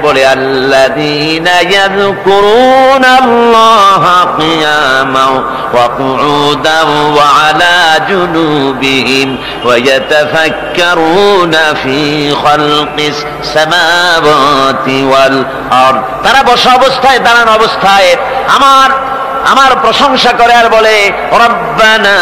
বলে আল্লাযীনা ইয়াযকুরুনাল্লাহা কিয়ামান ওয়া কুউদান ওয়া আলা জুনুবিহিম ওয়া ইয়াতাফাক্কারুনা ফি খালকিস সামাওয়াতি ওয়াল আরদ। তারা বসা অবস্থায়, দাঁড়ানো অবস্থায় আমার প্রশংসা করে আর বলে রব্বানা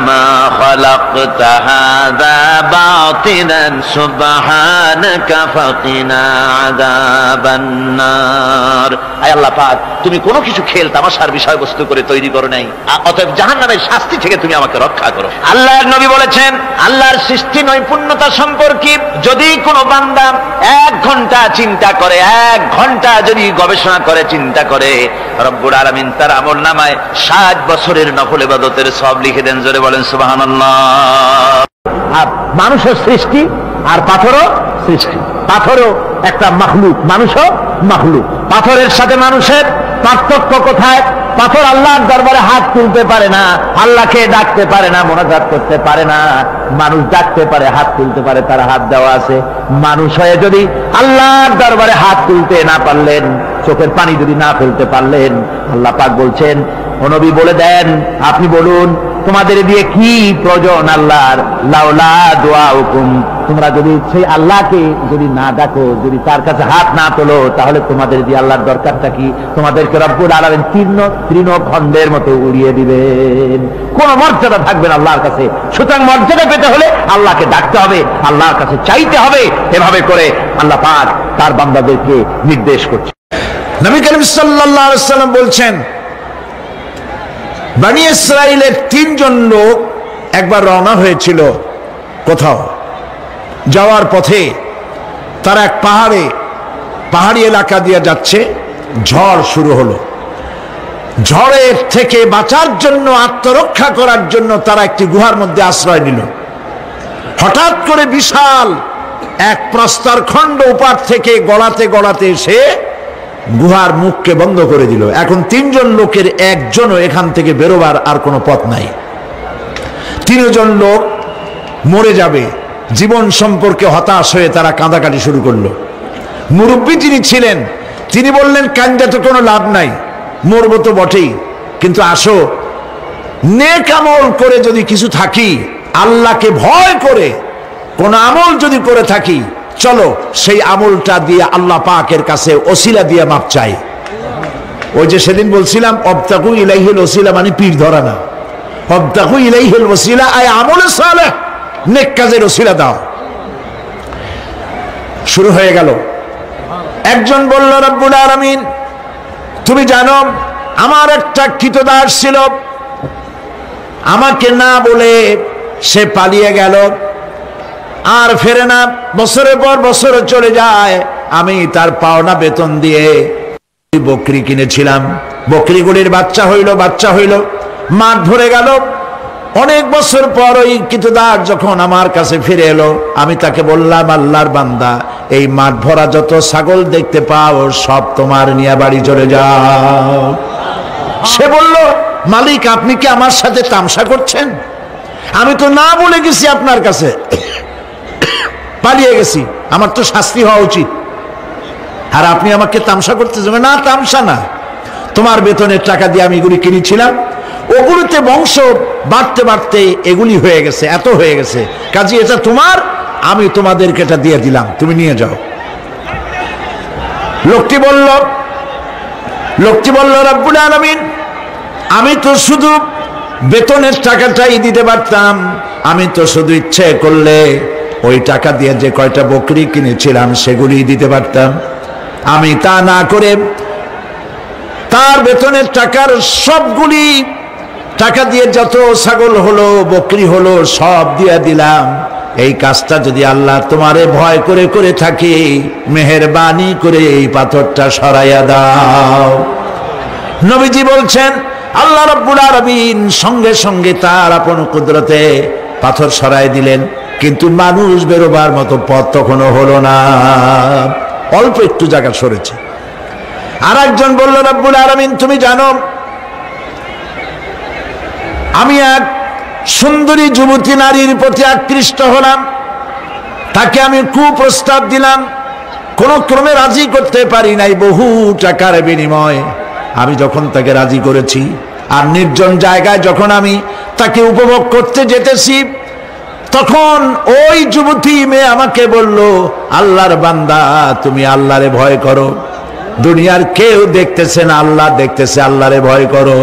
মা খালাকতা হাযা বাতিলান সুবহানাকা ফাকিনা আযাবান নার। আয় আল্লাহ পাক, তুমি কোনো কিছু খেল তামাশার বিষয়বস্তু করে তৈরি করো নাই, অতএব জাহান্নামের শাস্তি থেকে তুমি আমাকে রক্ষা করো। আল্লাহর নবী বলেছেন, আল্লাহর সৃষ্টি নৈপুণ্যতা সম্পর্কে যদি কোনো বান্দা 1 ঘন্টা চিন্তা করে, 1 ঘন্টা যদি গবেষণা করে, চিন্তা করে, রব্বুল আলামিন তার আমলনামায় 60 বছরের নফল ইবাদতের সওয়াব লিখে দেন। জোরে বলেন সুবহানাল্লাহ। মানুষের সৃষ্টি আর পাথরও সৃষ্টি, পাথরও একটা মাখলুক, মানুষও মাখলুক। পাথরের সাথে মানুষের পার্থক্য কোথায়? পাথর আল্লাহর দরবারে হাত তুলতে পারে না, আল্লাহকে ডাকতে পারে না, মোনাজাত করতে পারে না। মানুষ ডাকতে পারে, হাত তুলতে পারে, তার হাত দেওয়া আছে। মানুষ হয়ে যদি আল্লাহর দরবারে হাত তুলতে না পারলেন, চোখের পানি যদি না ফেলতে পারলেন, আল্লাহ পাক বলছেন, ও নবী বলে দেন, আপনি বলুন তোমাদের দিয়ে কি প্রয়োজন আল্লাহর? লাউলা দুআউকুম, তোমরা যদি সেই আল্লাহকে যদি না ডাকো, যদি তার কাছে হাত না তোলো, তাহলে তোমাদের দিয়ে আল্লাহর দরকারটা কি? তোমাদেরকে রব্বুল আলামিন তৃণখণ্ডের মতো উড়িয়ে দিবেন, কোন মর্যাদা থাকবে না আল্লাহর কাছে। সুতরাং মর্যাদা পেতে হলে আল্লাহকে ডাকতে হবে, আল্লাহর কাছে চাইতে হবে। এভাবে করে আল্লাহ পাক তার বান্দাদেরকে নির্দেশ করছে। নবী করিম সাল্লাল্লাহু আলাইহি ওয়াসাল্লাম বলছেন, বনি ইসরাইলের 3 জন লোক একবার রওনা হয়েছিল কোথাও, যাওয়ার পথে তারা এক পাহাড়ি এলাকা দিয়ে যাচ্ছে, ঝড় শুরু হলো। ঝড়ের থেকে বাঁচার জন্য, আত্মরক্ষা করার জন্য তারা একটি গুহার মধ্যে আশ্রয় নিল। হঠাৎ করে বিশাল এক প্রস্তর খণ্ড উপার থেকে গড়াতে গড়াতে এসে গুহার মুখকে বন্ধ করে দিল। এখন 3 জন লোকের একজনও এখান থেকে বেরোবার আর কোনো পথ নাই। 3 জন লোক মরে যাবে, জীবন সম্পর্কে হতাশ হয়ে তারা কাঁদাকাটি শুরু করলো। মুরব্বী যিনি ছিলেন তিনি বললেন, কান্দা তো কোনো লাভ নাই, মরবো তো বটেই, কিন্তু আসো নেক আমল করে যদি কিছু থাকি, আল্লাহকে ভয় করে কোন আমল যদি করে থাকি, চলো সেই আমলটা দিয়ে আল্লাহ পাকের কাছে ওসিলা দিয়ে মাপ চাই। ওই যে সেদিন বলছিলাম, অবতাকু ইলাইহিল ওসিলা মানে পীর ধরা না, অবতাকু ইলাইহিল ওসিলা আয় আমলে সালেহ, নেক কাজের ওসিলা দাও। শুরু হয়ে গেল। একজন বলল, রব্বুল আলামিন তুমি জানো আমার একটা কৃতদাস ছিল, আমাকে না বলে সে পালিয়ে গেল, আর ফেরে না, বছরের পর বছর চলে যায়। আমি তার পাওনা বেতন দিয়ে বকরি কিনেছিলাম, বকরিগুলির বাচ্চা হইল, মাঠ ভরে গেল। অনেক বছর পর ওই কৃতদাস যখন আমার কাছে ফিরে এলো, আমি তাকে বললাম, আল্লাহর বান্দা, এই মাঠ ভরা যত ছাগল দেখতে পাও সব তোমার নিয়ে বাড়ি চলে যাও। সে বলল, মালিক আপনি কি আমার সাথে তামসা করছেন? আমি তো না বলে গেছি আপনার কাছে, পালিয়ে গেছি, আমার তো শাস্তি হওয়া উচিত, আর আপনি আমাকে তামসা করতেছেন। না, তামসা না, তোমার বেতনের টাকা দিয়ে আমি এগুলি কিনেছিলাম, ওগুলোতে বংশ বাড়তে বাড়তে এগুলি হয়ে গেছে, এত হয়ে গেছে, কাজে এটা তোমার, আমি তোমাদেরকে এটা দিয়ে দিলাম, তুমি নিয়ে যাও। লোকটি বলল, রব্বুল আলামিন আমি তো শুধু বেতনের টাকাটাই দিতে পারতাম, আমি তো শুধু ইচ্ছে করলে ওই টাকা দিয়ে যে কয়টা বকরি কিনেছিলাম সেগুলি দিতে পারতাম। আমি তা না করে তার বেতনের টাকার সবগুলি টাকা দিয়ে যত ছাগল হলো, বকরি হলো, সব দিয়ে দিলাম। এই কাজটা যদি আল্লাহ তোমারে ভয় করে করে থাকি, মেহেরবানি করে এই পাথরটা সরাইয়া দাও। নবীজি বলছেন, আল্লাহ রাব্বুল আলামিন সঙ্গে সঙ্গে তার আপন কুদরতে পাথর সরাই দিলেন, কিন্তু মানুষ বেরোবার মতো পথ তখনও হলো না, অল্প একটু জায়গা সরেছে। আর একজন বলল, রাব্বুল আলামিন তুমি জানো আমি এক সুন্দরী যুবতী নারীর প্রতি আকৃষ্ট হলাম, তাকে আমি কুপ্রস্তাব দিলাম, কোন ক্রমে রাজি করতে পারি নাই, বহু টাকার বিনিময় আমি যখন তাকে রাজি করেছি, আর নির্জন জায়গায় যখন আমি তাকে উপভোগ করতে যেতেছি, তখন ওই যুবতী মেয়ে আমাকে বলল, আল্লাহর বান্দা, তুমি আল্লাহরে ভয় করো, দুনিয়ার কেউ দেখতেছে না, আল্লাহ দেখতেছে, আল্লাহরে ভয় করো।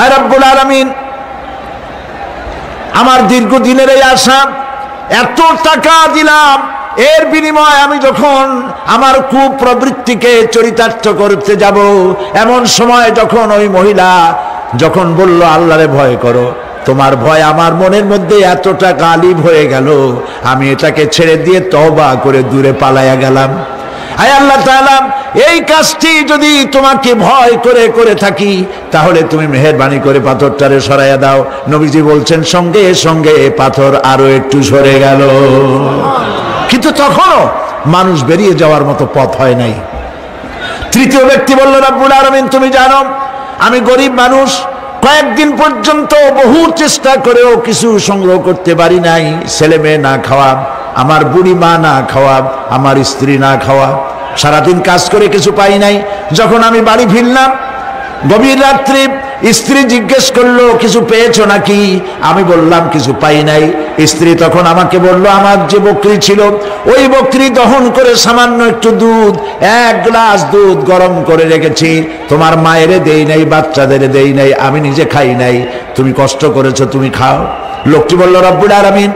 আর রব্বুল আলামিন আমার দীর্ঘদিনের এই আশা, এত টাকা দিলাম, এর বিনিময়ে আমি যখন আমার কুপ্রবৃত্তিকে চরিতার্থ করতে যাব, এমন সময় যখন ওই মহিলা যখন বলল আল্লাহরে ভয় করো, তোমার ভয় আমার মনের মধ্যে এতটা গালিব হয়ে গেল, আমি এটাকে ছেড়ে দিয়ে তওবা করে দূরে পালাইয়া গেলাম। আয় আল্লাহ তাআলা, এই কাজটি যদি তোমাকে ভয় করে করে থাকি, তাহলে তুমি মেহেরবানি করে পাথরটারে সরাইয়া দাও। নবীজি বলছেন সঙ্গে সঙ্গে পাথর আরো একটু সরে গেল। কিন্তু তখনও মানুষ বেরিয়ে যাওয়ার মতো পথ হয় নাই। তৃতীয় ব্যক্তি বলল, রব্বুল আলামিন, তুমি জানো আমি গরিব মানুষ, কয়েকদিন পর্যন্ত বহু চেষ্টা করেও কিছু সংগ্রহ করতে পারি নাই। ছেলে মেয়ে না খাওয়া, আমার বুড়ি মা না খাওয়া, আমার স্ত্রী না খাওয়া, সারাদিন কাজ করে কিছু পাই নাই। যখন আমি বাড়ি ফিরলাম গভীর রাত্রে, স্ত্রী জিজ্ঞেস করলো, কিছু পেয়েছো নাকি? আমি বললাম কিছু পাই নাই। স্ত্রী তখন আমাকে বলল, আমার যে বকরি ছিল, ওই বকরি দহন করে সামান্য একটু দুধ, 1 গ্লাস দুধ গরম করে রেখেছি, তোমার মায়েরে দেই নাই, বাচ্চাদের দেই নাই, আমি নিজে খাই নাই, তুমি কষ্ট করেছো, তুমি খাও। লোকটি বলল, রব্বুল আলামিন,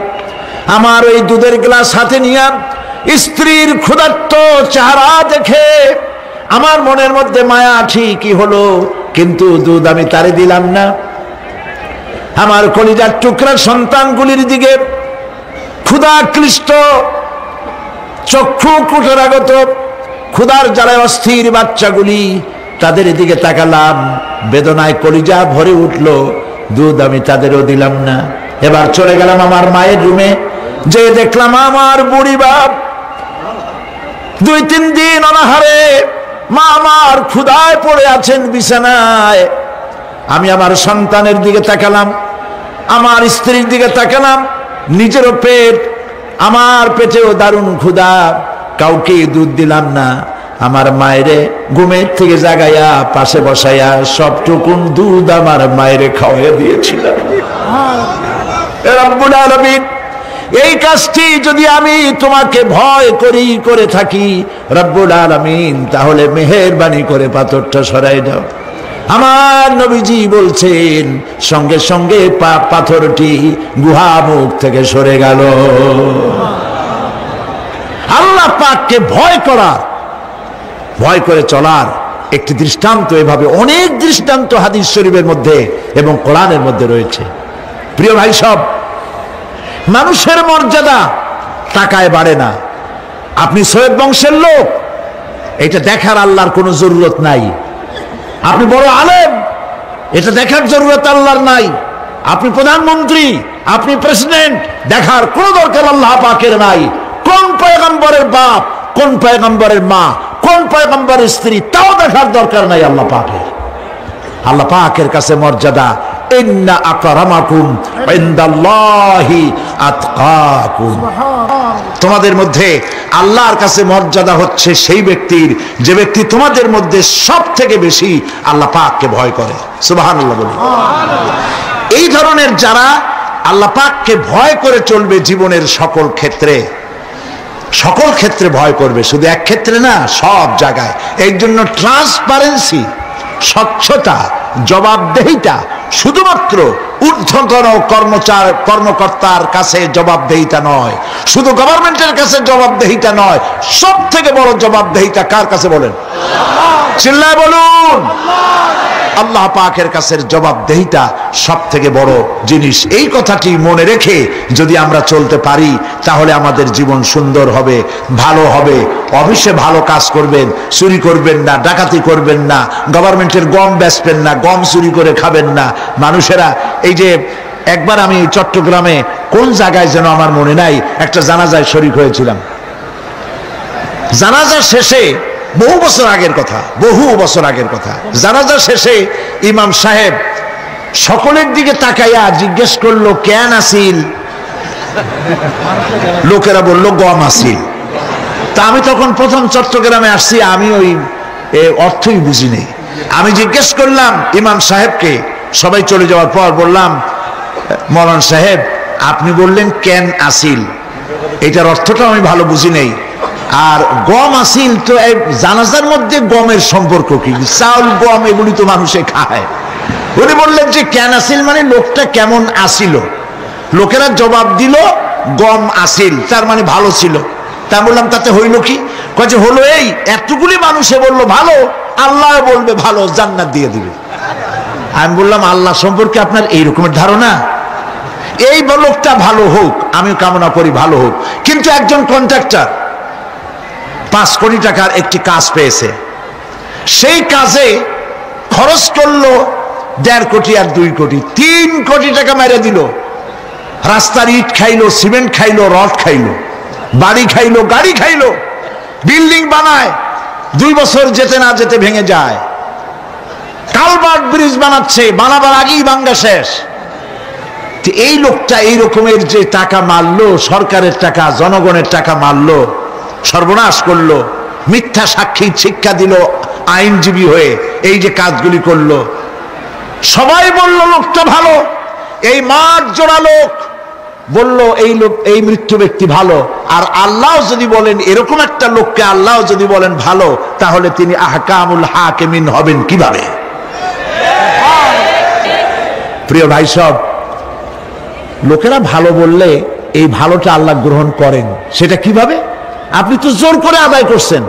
আমার ওই দুধের গ্লাস হাতে নিয়ে স্ত্রীর ক্ষুধার্ত চেহারা দেখে আমার মনের মধ্যে মায়া ঠিকই হলো, কিন্তু দুধ আমি তারে দিলাম না। আমার কলিজার টুকরা সন্তানগুলির দিকে ক্ষুধাক্লিষ্ট চক্ষু কুটরাগত, ক্ষুধার জ্বালায় অস্থির বাচ্চাগুলি, তাদের দিকে তাকালাম, বেদনায় কলিজা ভরে উঠল, দুধ আমি তাদেরও দিলাম না। এবার চলে গেলাম আমার মায়ের রুমে, যে দেখলাম আমার বুড়ি বাপ 2-3 দিন অনাহারে, মা আমার ক্ষুধায় পড়ে আছেন বিছানায়। আমি আমার সন্তানের দিকে তাকালাম, আমার স্ত্রীর দিকে তাকালাম, নিজেরও পেট, আমার পেটেও দারুণ ক্ষুধা, কাউকে দুধ দিলাম না। আমার মায়েরে ঘুমের থেকে জাগাইয়া পাশে বসাইয়া সবটুকুন দুধ আমার মায়েরে খাওয়াইয়া দিয়েছিলাম। রব্বুল আলামিন, এই কাজটি যদি আমি তোমাকে ভয় করি করে থাকি রব্বুল আলামিন, তাহলে মেহেরবানি করে পাথরটা সরাই দাও। আমার নবীজি বলছেন সঙ্গে সঙ্গে পাথরটি গুহা মুখ থেকে সরে গেল। আল্লাহ পাককে ভয় করার, ভয় করে চলার একটি দৃষ্টান্ত, এভাবে অনেক দৃষ্টান্ত হাদিস শরীফের মধ্যে এবং কোরআনের মধ্যে রয়েছে। প্রিয় ভাই সব, মানুষের মর্যাদা টাকায় বাড়ে না। আপনি সৈয়দ বংশের লোক, এটা দেখার আল্লাহর কোনো জরুরত নাই। আপনি বড় আলেম, এটা দেখার জরুরত আল্লাহর নাই। আপনি প্রধানমন্ত্রী, আপনি প্রেসিডেন্ট, দেখার কোনো দরকার আল্লাহ পাকের নাই। কোন পয়গম্বরের বাপ, কোন পয়গম্বরের মা, কোন পয়গম্বরের স্ত্রী, তাও দেখার দরকার নাই আল্লাহ পাকের। আল্লাহ পাকের কাছে মর্যাদা, ইন্না আকরামাকুম ইনদাল্লাহি আতকাকুম, তোমাদের মধ্যে আল্লাহর কাছে মর্যাদা হচ্ছে সেই ব্যক্তির যে ব্যক্তি তোমাদের মধ্যে সব থেকে বেশি আল্লাহ পাককে ভয় করে। সুবহানাল্লাহ বলি। এই ধরনের যারা আল্লাহ পাককে ভয় করে চলবে জীবনের সকল ক্ষেত্রে, সকল ক্ষেত্রে ভয় করবে, শুধু এক ক্ষেত্রে না, সব জায়গায়। এই জন্য ট্রান্সপারেন্সি, স্বচ্ছতা, জবাবদেহিতা, শুধুমাত্র ঊর্ধ্বতন কর্মকর্তার কাছে জবাবদেহিতা নয়, শুধু গভর্নমেন্টের কাছে জবাবদেহিতা নয়, সব থেকে বড় জবাবদেহিতা কার কাছে বলেন? চিল্লায় বলুন। আল্লাহ পাকের কাছে জবাবদেহিতা সব থেকে বড় জিনিস। এই কথাটি মনে রেখে যদি আমরা চলতে পারি, তাহলে আমাদের জীবন সুন্দর হবে, ভালো হবে। অফিসে ভালো কাজ করবেন, চুরি করবেন না, ডাকাতি করবেন না, গভর্নমেন্টের গম বেচবেন না, গম চুরি করে খাবেন না। মানুষেরা, এই যে একবার আমি চট্টগ্রামে কোন জায়গায় যেন আমার মনে নাই, একটা জানাজায় শরীক হয়েছিলাম। জানাজা শেষে, বহু বছর আগের কথা, জানাজা শেষে ইমাম সাহেব সকলের দিকে তাকাইয়া জিজ্ঞেস করলো, কেন আসিল? লোকেরা বলল, গম আসিল। তা আমি তখন প্রথম চট্টগ্রামে আসছি, আমি ওই অর্থই বুঝি নেই। আমি জিজ্ঞেস করলাম ইমাম সাহেবকে, সবাই চলে যাওয়ার পর বললাম, মৌলানা সাহেব আপনি বললেন ক্যান আসিল, এটার অর্থটা আমি ভালো বুঝি নেই। আর গম আসিল, তো এই জানাজার মধ্যে গমের সম্পর্ক কি? চাউল গম এগুলি তো মানুষে খায়। উনি বললেন যে ক্যান আসিল মানে লোকটা কেমন আসিল। লোকেরা জবাব দিল গম আসিল, তার মানে ভালো ছিল। তা বললাম তাতে হইল কি? কয়ে হলো এই এতগুলি মানুষে বললো ভালো, আল্লাহ বলবে ভালো, জান্নাত দিয়ে দিবে। আমি বললাম আল্লাহ সম্পর্কে আপনার এই রকমের ধারণা? এই লোকটা ভালো হোক, আমি কামনা করি ভালো হোক, কিন্তু একজন কন্ট্রাক্টর 5 কোটি টাকার একটি কাজ পেয়েছে, সেই কাজে খরচ করলো 1.5 কোটি আর 2 কোটি, 3 কোটি টাকা মেরে দিল। রাস্তার ইট খাইলো, সিমেন্ট খাইলো, রড খাইলো, বাড়ি খাইলো, গাড়ি খাইলো, বিল্ডিং বানায়, 2 বছর যেতে না যেতে ভেঙে যায়। কালভার্ট ব্রিজ বানাচ্ছে, বানাবার আগেই ভাঙ্গা শেষ। এই লোকটা এই রকমের যে টাকা মারলো, সরকারের টাকা, জনগণের টাকা মারলো, সর্বনাশ করলো, মিথ্যা সাক্ষী শিক্ষা দিল আইনজীবী হয়ে, এই যে কাজগুলি করলো, সবাই বলল লোকটা ভালো। এই মাঠ জোড়া লোক বলল এই লোক, এই মৃত্যু ব্যক্তি ভালো। আর আল্লাহ যদি বলেন এরকম একটা লোককে আল্লাহ যদি বলেন ভালো, তাহলে তিনি আহকামুল হাকিমিন হবেন কিভাবে? প্রিয় ভাই সব, লোকেরা ভালো বললে এই ভালোটা আল্লাহ গ্রহণ করেন, সেটা কিভাবে? আপনি তো জোর করে আদায় করছেন।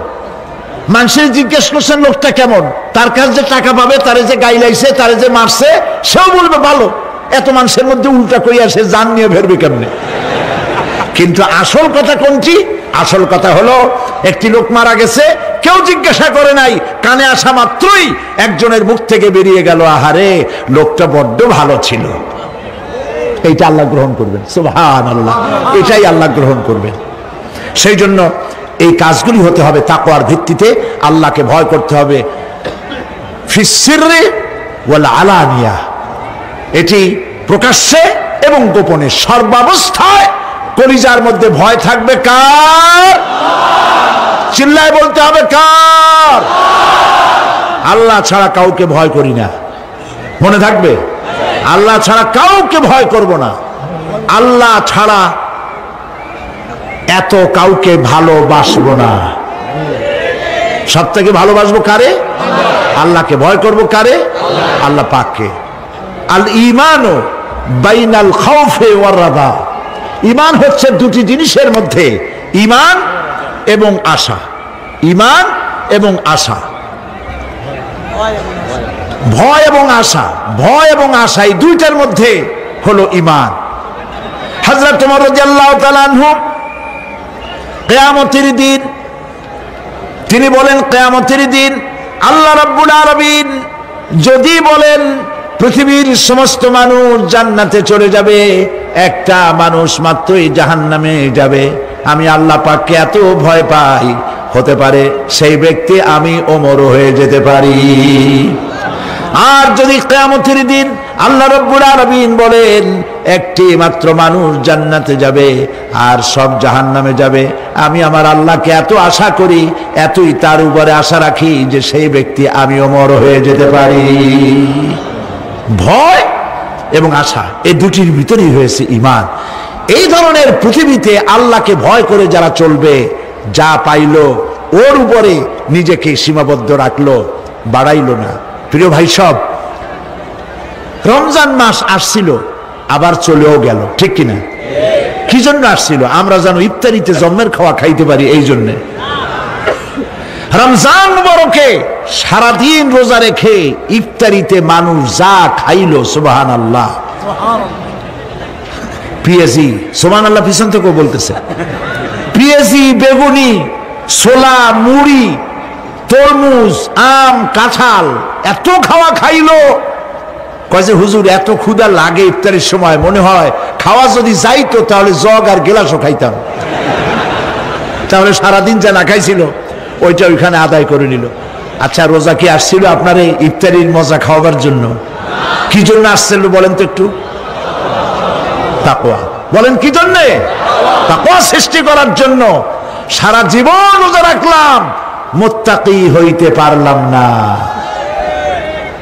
মানুষের জিজ্ঞেস করছেন লোকটা কেমন, তার কাছে যে টাকা পাবে, তারে যে গাইলাইছে, তারে যে মারছে, সেও বলবে ভালো। এত মানুষের মধ্যে উল্টা কইয়া সে জান নিয়ে ফেরবে কেমনে? কিন্তু আসল কথা কোনটি? আসল কথা হলো একটি লোক মারা গেছে, কেউ জিজ্ঞাসা করে নাই, কানে আসা মাত্রই একজনের মুখ থেকে বেরিয়ে গেল, আহারে লোকটা বড্ড ভালো ছিল। এইটা আল্লাহ গ্রহণ করবেন, সুবহানাল্লাহ, এটাই আল্লাহ গ্রহণ করবেন। সেই জন্য এই কাজগুলি হতে হবে তাকওয়ার ভিত্তিতে, আল্লাহকে ভয় করতে হবে। ফিস সিররি ওয়াল আলানিয়া, এটি প্রকাশ্যে এবং গোপনে, সর্বাবস্থায় কলিজার মধ্যে ভয় থাকবে কার? চিল্লায় বলতে হবে কার? আল্লাহ ছাড়া কাউকে ভয় করি না, মনে থাকবে। আল্লাহ ছাড়া কাউকে ভয় করব না, আল্লাহ ছাড়া এত কাউকে ভালোবাসবো না। সব থেকে ভালোবাসবো কারে? আল্লাহকে। ভয় করব কারে? আল্লাহ পাককে। আল ঈমানু বাইনাল খাউফি ওয়ার রাজা, ঈমান হচ্ছে দুটি জিনিসের মধ্যে, ঈমান এবং আশা। ঈমান এবং আশা, ভয় এবং আশা, ভয় এবং আশা, এই দুইটার মধ্যে হলো ঈমান। হযরত ওমর রাদিয়াল্লাহু তাআলা আনহু কিয়ামতের দিন তিনি বলেন, কিয়ামতের দিন আল্লাহ রাব্বুল আলামিন যদি বলেন পৃথিবীর সমস্ত মানুষ জান্নাতে চলে যাবে, একটা মানুষ মাত্রই জাহান্নামে যাবে, আমি আল্লাহ পাককে এত ভয় পাই, হতে পারে সেই ব্যক্তি আমি ওমর হয়ে যেতে পারি। আর যদি কিয়ামতের দিন আল্লাহ রাব্বুল আলামিন বলেন একটি মাত্র মানুষ জান্নাতে যাবে আর সব জাহান্নামে যাবে, আমি আমার আল্লাহকে এত আশা করি, এতই তার উপরে আশা রাখি যে সেই ব্যক্তি আমি ওমর হয়ে যেতে পারি। ভয় এবং আশা, এই দুটির ভিতরেই হয়েছে ঈমান। এই ধরনের পৃথিবীতে আল্লাহকে ভয় করে যারা চলবে, যা পাইলো ওর উপরে নিজেকে সীমাবদ্ধ রাখলো, বাড়াইলো না। প্রিয় ভাই সব, রমজান মাস আসছিল আবার চলেও গেল, ঠিক কিনা? কি জন্য আসছিল? আমরা যেন ইফতারিতে জন্মের খাওয়া খাইতে পারি, এই জন্যে। রমজান মুবারকে সারাদিন রোজা রেখে ইফতারিতে মানুষ যা খাইলো, সুবহানাল্লাহ। পেঁয়াজি, সুবহানাল্লাহ, পিছন থেকেও বলতেছে, পেঁয়াজি, বেগুনি, ছোলা, মুড়ি, তরমুজ, আম, কাঁঠাল, এত খাওয়া খাইলো। কয় যে হুজুর এত ক্ষুধা লাগে ইফতারের সময়, মনে হয় খাওয়া যদি যাইতো তাহলে জগ আর গেলাসও খাইতাম। তাহলে সারাদিন যা না খাইছিল ওইটা ওইখানে আদায় করে নিল। আচ্ছা, রোজা কি আসছিল আপনার এই ইফতারির মজা খাওয়াবার জন্য? কি জন্য আসছিল বলেন তো একটু? তাকওয়া। বলেন কি জন্যে? তাকওয়া সৃষ্টি করার জন্য। সারা জীবন রোজা রাখলাম, মুত্তাকি হইতে পারলাম না।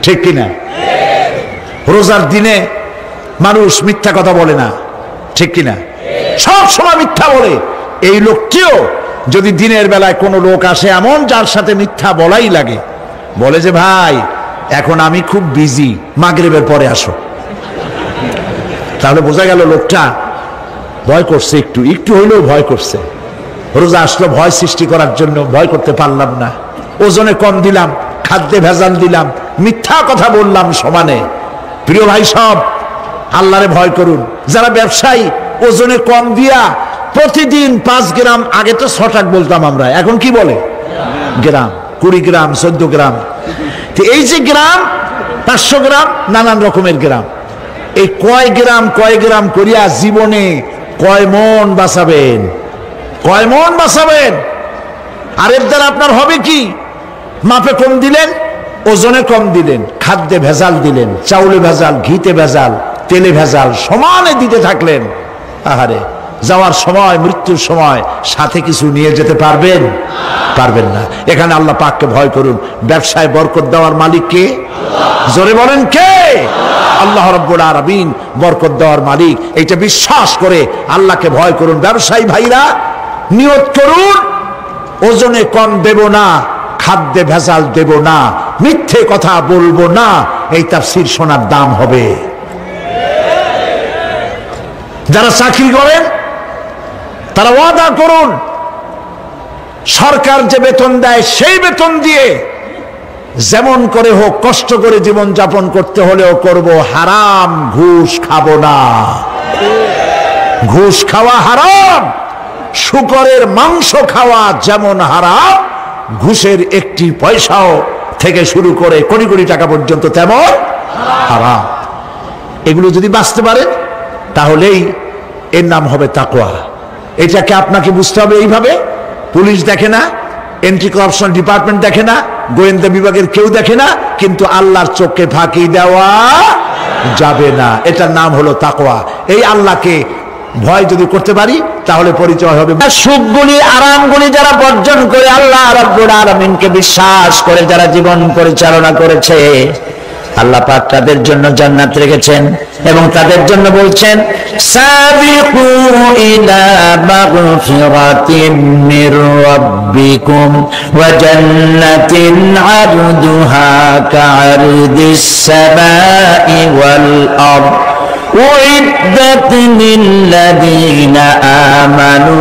ঠিক কিনা? রোজার দিনে মানুষ মিথ্যা কথা বলে না, ঠিক কিনা? সব সময় মিথ্যা বলে। এই লোকটিও যদি দিনের বেলায় কোনো লোক আসে এমন যার সাথে মিথ্যা বলাই লাগে, বলে যে ভাই এখন আমি খুব বিজি, মাগরিবের পরে আসো, তাহলে বোঝা গেল লোকটা ভয় করছে, একটু একটু হইলেও ভয় করছে। রোজা আসলো ভয় সৃষ্টি করার জন্য, ভয় করতে পারলাম না, ওজনে কম দিলাম, খাদ্যে ভেজাল দিলাম, মিথ্যা কথা বললাম সমানে। প্রিয় ভাই সব, আল্লাহরে ভয় করুন। যারা ব্যবসায়ী ওজনে কম দিয়া প্রতিদিন 5 গ্রাম, আগে তো 6 টাকা বলতাম আমরা, এখন কি বলে গ্রাম, 20 গ্রাম 14 গ্রাম। তো এই যে গ্রাম, 500 গ্রাম, নানান রকমের গ্রাম, এই কয় গ্রাম করিয়া জীবনে কয় মন বাঁচাবেন, কয় মন বাঁচাবেন? আর এর দ্বারা আপনার হবে কি? মাপে কম দিলেন, ওজনে কম দিলেন, খাদ্যে ভেজাল দিলেন, চাউলে ভেজাল, ঘিতে ভেজাল, তেলে ভেজাল, সমানে দিতে থাকলেন। আহারে, যাওয়ার সময়, মৃত্যুর সময় সাথে কিছু নিয়ে যেতে পারবেন? পারবেন না। এখানে আল্লাহ পাককে ভয় করুন। ব্যবসায় বরকত দেওয়ার মালিক কে? জোরে বলেন কে? আল্লাহ রাব্বুল আলামিন বরকত দেওয়ার মালিক। এইটা বিশ্বাস করে আল্লাহকে ভয় করুন। ব্যবসায়ী ভাইরা নিয়ত করুন, ওজনে কম দেব না, খাদ্যে ভেজাল দেব না, মিথ্যে কথা বলবো না, এই তাফসীর শোনার দাম হবে। যারা চাকরি করেন তারা ওয়াদা করুন, সরকার যে বেতন দেয় সেই বেতন দিয়ে যেমন করে হোক কষ্ট করে জীবন যাপন করতে হলেও করব, হারাম ঘুষ খাবো না। ঘুষ খাওয়া হারাম, শূকরের মাংস খাওয়া যেমন হারাম, ঘুষের একটি পয়সাও থেকে শুরু করে কোটি কোটি টাকা পর্যন্ত তেমন হারাম। এগুলো যদি বাঁচতে পারেন তাহলেই এর নাম হবে তাকওয়া। এটাকে আপনাকে বুঝতে হবে এইভাবে। পুলিশ দেখে না, এন্টি করাপশন ডিপার্টমেন্ট দেখে না, গোয়েন্দা বিভাগের কেউ দেখে না, কিন্তু আল্লাহর চোখে ফাঁকি দেওয়া যাবে না। এটার নাম হলো তাকওয়া। এই আল্লাহকে ভয় যদি করতে পারি তাহলে পরিচয় হবে। সুখগুলি, আরামগুলি যারা বর্জন করে আল্লাহ রাব্বুল আলামিনকে বিশ্বাস করে যারা জীবন পরিচালনা করেছে, আল্লাহ পাক তাদের জন্য জান্নাত রেখেছেন এবং তাদের জন্য বলছেন সাবিকু ইলা মাগফিরাতিন মির রাব্বিকুম ওয়া জান্নাতিন আরদুহা কা'আরদিস সামাই ওয়াল আরদ উইদ্দাত লিল্লাযীনা আমানু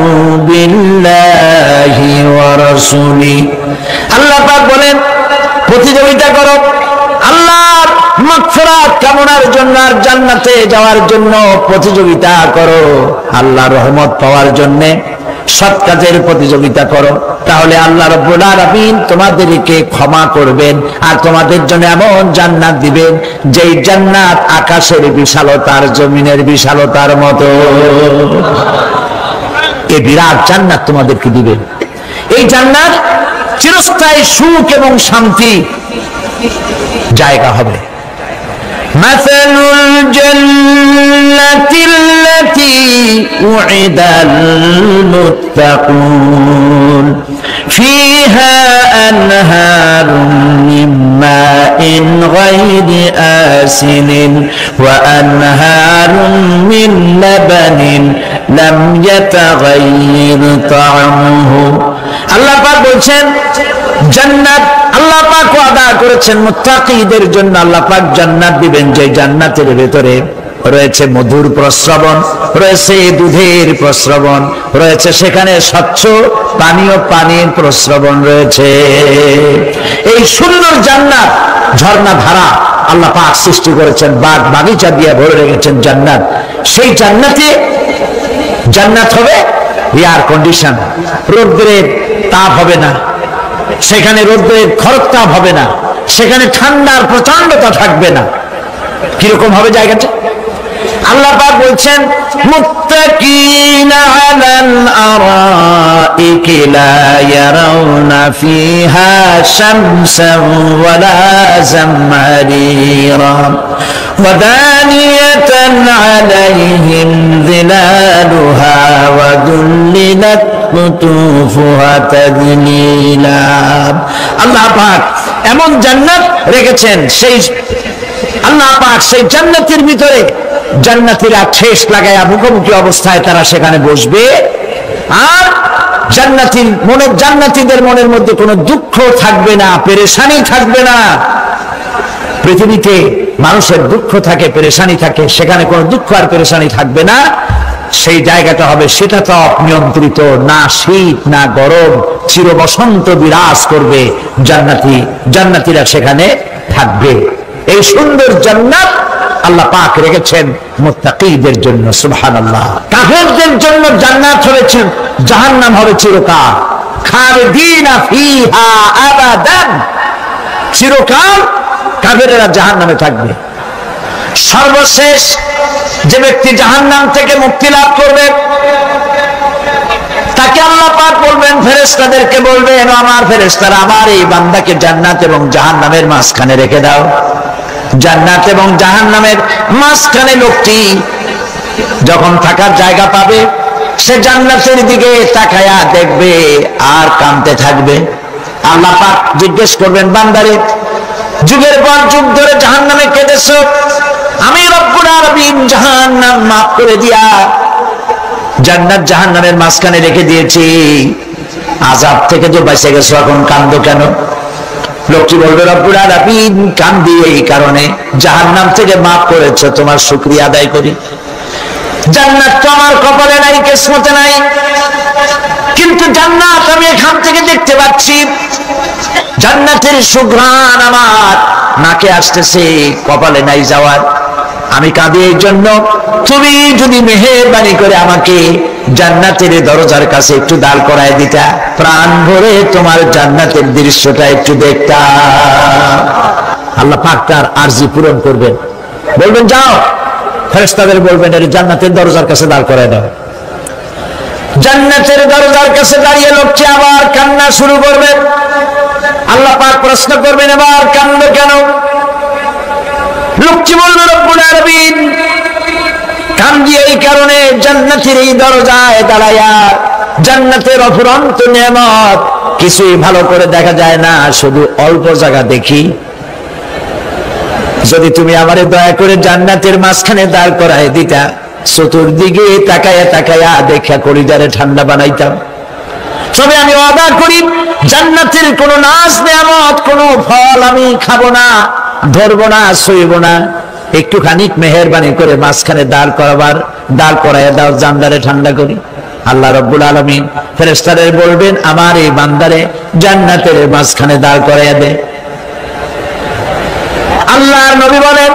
বিল্লাহি ওয়া রাসূলিহি। আল্লাহ পাক বলেন প্রতিযোগিতা করো আল্লাহর মাগফিরাত কামনার জন্য আর জান্নাতে যাওয়ার জন্য প্রতিযোগিতা করো, আল্লাহর রহমত পাওয়ার জন্য সৎ কাজের প্রতিযোগিতা করো, তাহলে আল্লাহ রাব্বুল আলামিন তোমাদেরকে ক্ষমা করবেন আর তোমাদের জন্য এমন জান্নাত দিবেন যেই জান্নাত আকাশের বিশালতার, জমিনের বিশালতার মতো। এই বিরাট জান্নাত তোমাদেরকে দিবেন। এই জান্নাত চিরস্থায়ী সুখ এবং শান্তি জায়গা হবে। মাসালুল জান্নাতিল্লাতী উইদাল মুত্তাকুন ফিহা আনহারুম মিন মাইন গায়রি আসিনিন ওয়া আনহারুম মিন লাবানিন লাম ইয়াতাগায়্যার তা'আমুহু। আল্লাহ পাক বলছেন জান্নাত আল্লাহ পাক ওয়াদা করেছেন মুত্তাকিদের জন্য। আল্লাহ পাক জান্নাত দিবেন যে জান্নাতের ভেতরে রয়েছে মধুর প্রস্রবণ, রয়েছে দুধের প্রস্রবণ, রয়েছে সেখানে স্বচ্ছ পানীয় পানির প্রস্রবণ রয়েছে। এই সুন্দর জান্নাত, ঝর্ণা ধারা আল্লাহ পাক সৃষ্টি করেছেন, বাগ বাগিচা দিয়ে ভরে রেখেছেন জান্নাত। সেই জান্নাতে জান্নাত হবে এয়ার কন্ডিশন, রৌদ্রের তাপ হবে না সেখানে, রৌদ্রের খরতাপ হবে না সেখানে, ঠান্ডার প্রচন্ডতা থাকবে না। কিরকম হবে জায়গাটা? আল্লাহ পাক বলছেন মুত্তাকিনা আলাল আরাইকি লা ইয়ারাউনা ফিহা শামসান ওয়ালা জামহারিরা ওয়া দানিয়াতান আলাইহিম যিলালুহা ওয়া দুল্লিলাত কুতুফুহা তাদলিলা। আল্লাহ পাক এমন জান্নাত রেখেছেন, সেই আল্লাহ পাক সেই জান্নাতের ভিতরে জান্নাতীরা ঠেস লাগায়া মুখোমুখি অবস্থায় তারা সেখানে বসবে, আর জান্নাতীদের মনের মধ্যে কোনো দুঃখ থাকবে না, পেরেশানি থাকবে না। পৃথিবীতে মানুষের দুঃখ থাকে, পেরেশানি থাকে, সেখানে কোনো দুঃখ আর পেরেশানি থাকবে না। সেই জায়গাটা হবে শীতাতপ নিয়ন্ত্রিত, না শীত না গরম, চির বসন্ত বিরাজ করবে। জান্নাতীরা সেখানে থাকবে। এই সুন্দর জান্নাত আল্লাহ পাক রেখেছেন মুত্তাকীদের জন্য। সুবহানাল্লাহ। কাফেরদের জন্য জান্নাত হয়েছে, জাহান্নাম হবে চিরকাল। খালিদিনা ফিহা আবাদান, চিরকাল কাফেরেরা জাহান্নামে থাকবে। সর্বশেষ যে ব্যক্তি জাহান্নাম থেকে মুক্তি লাভ করবে তাকে আল্লাহ পাক বলবেন, ফেরেশতাদেরকে বলবেন, আমার ফেরেশতারা আমার এই বান্দাকে জান্নাত এবং জাহান্নামের মাঝখানে রেখে দাও। জান্নাত এবং জাহান্নামের মাঝখানে লোকটি যখন থাকার জায়গা পাবে, সে জান্নাতের দিকে তাকায়া দেখবে আর কাঁদতে থাকবে। আল্লাহ পাক জিজ্ঞেস করবেন, বান্দারে যুগের পর যুগ ধরে জাহান্নামে কেঁদেছো, আমি রব্বুল আলামিন জাহান্নাম মাফ করে দিয়া জান্নাত জাহান্নামের মাঝখানে রেখে দিয়েছি, আযাব থেকে যে বেঁচে গেছো, এখন কাঁদো কেন? লোকটি বলবে, রব্বুল আলামিন কান্দি এই কারণে, জাহান্নাম থেকে মাফ করেছো, তোমার শুকরিয়া আদায় করি। জান্নাত তো আমার কপালে নাই, কিসমতে নাই, কিন্তু জান্নাত আমি এখান থেকে দেখতে পাচ্ছি। জান্নাতের সুঘ্রাণ আমার নাকে আসতেছে, কপালে নাই যাওয়ার। আমি কাঁদি এই জন্য, তুমি যদি মেহেরবানি করে আমাকে জান্নাতের দরজার কাছে একটু দাঁড় করায় দিতা, প্রাণ ভরে তোমার জান্নাতের দৃশ্যটা একটু দেখতাম। আল্লাহ পাক তার আরজি পূরণ করবেন, বলবেন যাও। ফেরেশতাদের বলবেন, এর জান্নাতের দরজার কাছে দাঁড় করায় দাও। জান্নাতের দরজার কাছে দাঁড়িয়ে লোকটি আবার কান্না শুরু করবে। আল্লাহ পাক প্রশ্ন করবেন, এবার কান্দো কেন? লোকটি বলবে, রব্বুল আলামিন কান্দি এই কারণে, জান্নাতের এই দরজায় দাঁড়ায়া জান্নাতের অফুরন্ত নেয়ামত কিছুই ভালো করে দেখা যায় না, শুধু অল্প জায়গা দেখি। যদি তুমি আমারে দয়া করে জান্নাতের মাঝখানে দাঁড় করায় দিতা, চতুর্দিকে তাকায়া তাকায়া দেখা কলিজারে ঠান্ডা বানাইতাম। তবে আমি ওয়াদা করি, জান্নাতের কোন নাজ নেয়ামত, কোন ফল আমি খাবো না, ধরবো না, ছুঁইব না। একটুখানি মেহেরবানি করে মাঝখানে দাঁড় করায় দাও, জান্নারে ঠান্ডা করি। আল্লাহ রাব্বুল আলামিন ফেরেশতাদের বলবেন, আমার এই বান্দারে জান্নাতের মাঝখানে দাঁড় করায় দে। আল্লাহর নবী বলেন,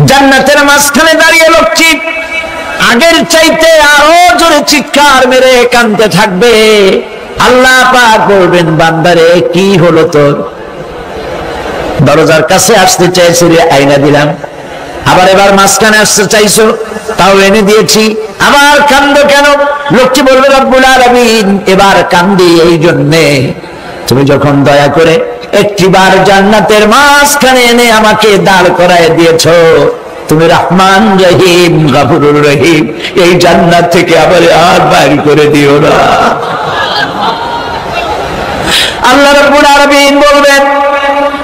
জান্নাতের মাঝখানে দাঁড়িয়ে লোকটি আগের চাইতে আরো জোরে চিৎকার মেরে কাঁদতে থাকবে। আল্লাহ পাক বলবেন, বান্দারে কি হলো তোর? দরজার কাছে আসতে চাইছি রে, আইনা দিলাম। আবার এবার মাঝখানে আসতে চাইছো, তাও এনে দিয়েছি, আবার কান্দো কেন? লোকটি বলবে, রব্বুল আলামিন এবার কান্দি এই জন্যে, তুমি যখন দয়া করে একটিবার জান্নাতের মাঝখানে এনে আমাকে দাঁড় করায় দিয়েছো, তুমি রহমান রহিম গফুরুর রহিম, এই জান্নাত থেকে আবার আর বাইর করে দিও না। আল্লাহ রাব্বুল আলামিন বলবেন,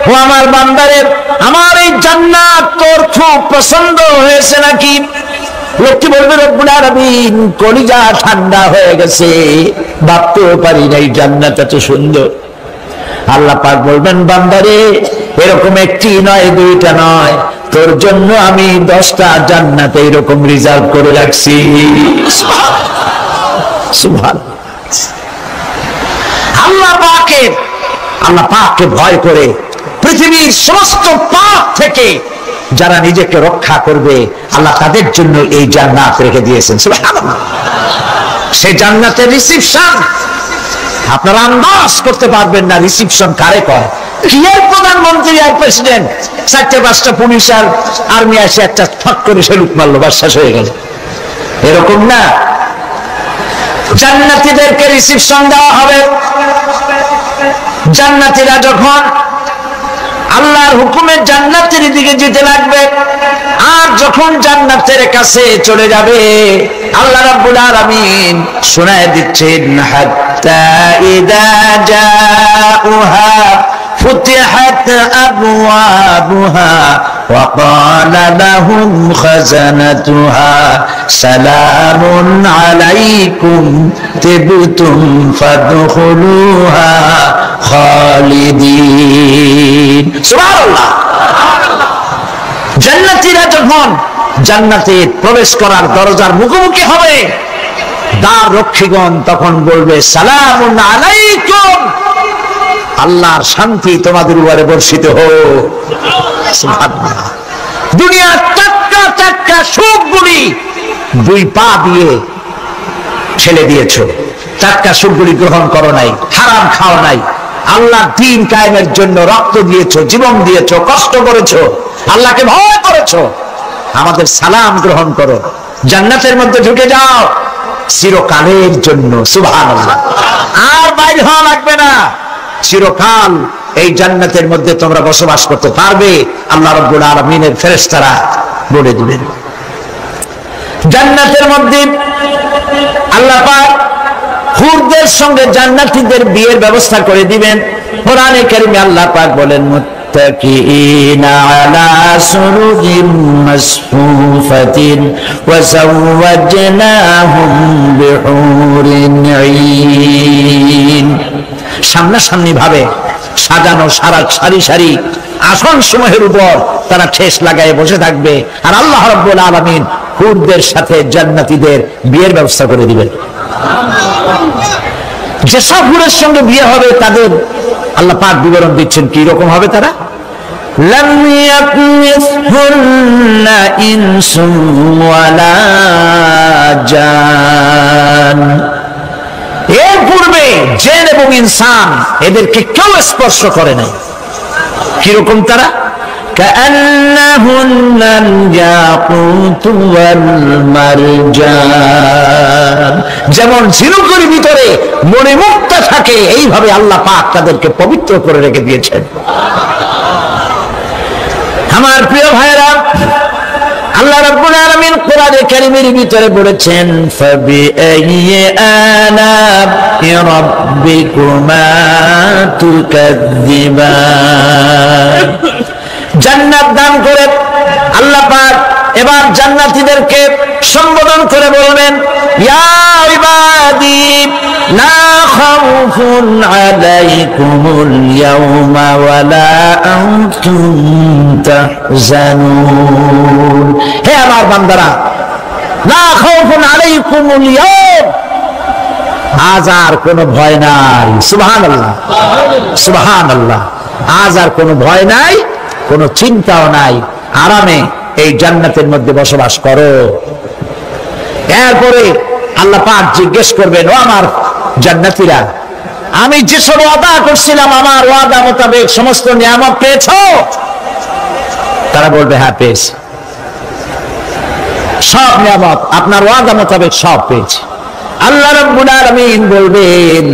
ও আমার বান্দারে, আমার এই জান্নাত তোর খুব পছন্দ হয়েছে নাকি? লোকটি বলবে, রব্বুল আলামিন কলিজা ঠান্ডা হয়ে গেছে, ভাবতেও পারি না এই জান্নাত এত সুন্দর। আল্লাহ পাক বলবেন, বান্দারে এরকম একটি নয়, দুইটা নয়, তোর জন্য আমি 10টা জান্নাত এরকম রিজার্ভ করে রাখছি। সুবহানাল্লাহ। আল্লাহ পাককে ভয় করে পৃথিবীর সমস্ত পাপ থেকে যারা নিজেকে রক্ষা করবে, আল্লাহ তাদের জন্য এই জান্নাত রেখে দিয়েছেন। সুবহানাল্লাহ। সেই জান্নাতের রিসিপশন আপনারা আন্দাজ করতে পারবেন না, রিসিপশন কারে কয়। কি এর প্রধানমন্ত্রী আর প্রেসিডেন্ট, 4-5টা পুলিশ আর আর্মি আসে একটা ঠক করে সেলুট মারলো, বাস শেষ হয়ে গেল। এরকম না, জান্নাতীদেরকে রিসিপশন দেওয়া হবে। জান্নাতীরা যখন আল্লাহর হুকুমে জান্নাতের দিকে যেতে লাগবে, আর যখন জান্নাতের কাছে চলে যাবে, আল্লাহ রাব্বুল আলামিন শোনায় দিচ্ছেন, হাত্তা ইদা জাউহা ফুতিহাত আবওয়াবুহা ওয়া ক্বালা লাহুম খাজানাতুহা সালামুন আলাইকুম তিবতুম ফাদখুলুহা খালিদিন। সুবহানাল্লাহ। জান্নাতীরা যখন জান্নাতে প্রবেশ করার দরজার মুখোমুখি হবে, দ্বার রক্ষীগণ তখন বলবে, সালামুন আলাইকুম, আল্লাহর শান্তি তোমাদের উপরে বর্ষিত হোক। সুবহানাল্লাহ। দুনিয়ার টাটকা টাটকা সুখগুলি 2 পা দিয়ে ছেড়ে দিয়েছো, টাটকা সুখগুলি গ্রহণ করো নাই, হারাম খাও নাই, আল্লাহ দ্বীন কায়েমের জন্য রক্ত দিয়েছো, জীবন দিয়েছো, কষ্ট করেছো, আল্লাহকে ভয় করেছো। আমাদের সালাম গ্রহণ করো, জান্নাতের মধ্যে ঢুকে যাও চিরকালের জন্য। সুবহানাল্লাহ। আর বাইর হওয়া লাগবে না, চিরকাল এই জান্নাতের মধ্যে তোমরা বসবাস করতে পারবে, আল্লাহ রাব্বুল আলামিনের ফেরেশতারা বলে দিবেন। জান্নাতের মধ্যে আল্লাহ পাক হুরদের সঙ্গে জান্নাতীদের বিয়ের ব্যবস্থা করে দিবেন। কোরআনে কারীমে আল্লাহ পাক বলেন, মুত্তাকিইনা আলা সুরুরিন মাসফুফাতিন ওয়া যাওয়াজনাহুম বিহুরিন আইন। সামনাসামনি ভাবে সাজানো সারি সারি আসন সমূহের উপর তারা ঠেস লাগায় বসে থাকবে, আর আল্লাহ রাব্বুল আলামিন হুরদের সাথে জান্নাতীদের বিয়ের ব্যবস্থা করে দিবেন। যেসব হুরের সঙ্গে বিয়ে হবে তাদের আল্লাহ পাক বিবরণ দিচ্ছেন কি রকম হবে তারা। লাম ইয়াতমিসহুন্না ইনসুন ওয়ালা জান। এর পূর্বে জিন এবং ইনসান এদেরকে কেউ স্পর্শ করে নাই। কিরকম তারা? কাআন্নাহুন্নাল ইয়াকুতু ওয়াল মারজান। যেমন ঝিনুকের ভিতরে মণিমুক্তা থাকে, এইভাবে আল্লাহ পাক তাদেরকে পবিত্র করে রেখে দিয়েছেন। আমার প্রিয় ভাইরা, আল্লাহ রাব্বুল আলামিন কোরআনে কারীমের ভিতরে বলেছেন, ফাবিআইয়ি আলা'i রাব্বিকুমা তুকাযযিবান। জান্নাত দান করে আল্লাহ পাক এবার জান্নাতীদেরকে সম্বোধন করে বলবেন, ইয়া ইবাদি লা খাউফুন আলাইকুমুল ইয়াওমা ওয়ালা আনতুম তাহজানুন। হে আমার বান্দারা, লা খাউফুন আলাইকুমুল ইয়াওম, আজ আর কোনো ভয় নাই। সুবহানাল্লাহ, সুবহানাল্লাহ। আজ আর কোনো ভয় নাই, কোনো চিন্তাও নাই, আরামে এই জান্নাতের মধ্যে বসবাস করো। এরপরে আল্লাহ পাক জিজ্ঞেস করবেন, ও আমার জান্নাতীরা, আমি যেসব ওয়াদা করছিলাম আমার ওয়াদা মোতাবেক সমস্ত নিয়ামত পেয়েছো? তারা বলবে, হ্যাঁ পেয়েছি, সব নিয়ামত আপনার ওয়াদা মোতাবেক সব পেয়েছি। আল্লাহ রাব্বুল আলামিন বলবেন,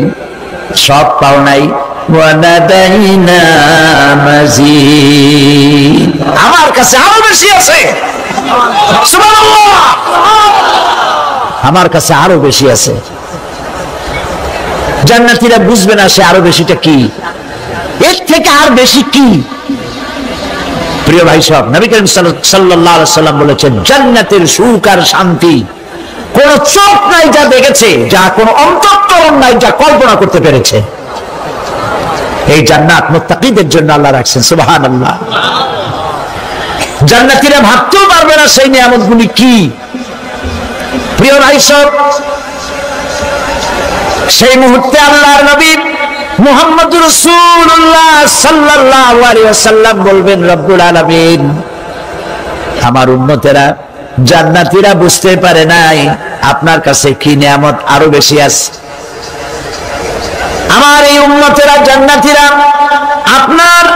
সব পাও নাই, ওয়ানাদাইনা মাজিদ, আমার কাছে আরো বেশি আছে। সুবহানাল্লাহ, আমার কাছে আরো বেশি আছে। জান্নাতীরা বুঝবে না সে আরো বেশিটা কি, এর থেকে আর বেশি কি। প্রিয় ভাই সব, নবী করিম সাল্লাল্লাহু আলাইহি ওয়াসাল্লাম বলেছেন, জান্নাতের সুখ আর শান্তি কোন চোখ নাই যা দেখেছে, যা কোন অন্তঃকরণ নাই যা কল্পনা করতে পেরেছে। এই জান্নাত মুত্তাকিদের জন্য আল্লাহ রাখছেন। সুবহানাল্লাহ। জান্নাতীরা ভাবতেও পারবে না সেই নিয়ামতগুলি কি। প্রিয় ভাই সব, সেই মুহূর্তে আল্লাহর নবী মুহাম্মদুর রাসূলুল্লাহ সাল্লাল্লাহু আলাইহি ওয়াসাল্লাম বলবেন, রব্বুল আলামিন, আমার উম্মতেরা জান্নাতীরা বুঝতে পারে নাই আপনার কাছে কি নিয়ামত আরো বেশি আছে। আমার এই উম্মতেরা জান্নাতীরা আপনার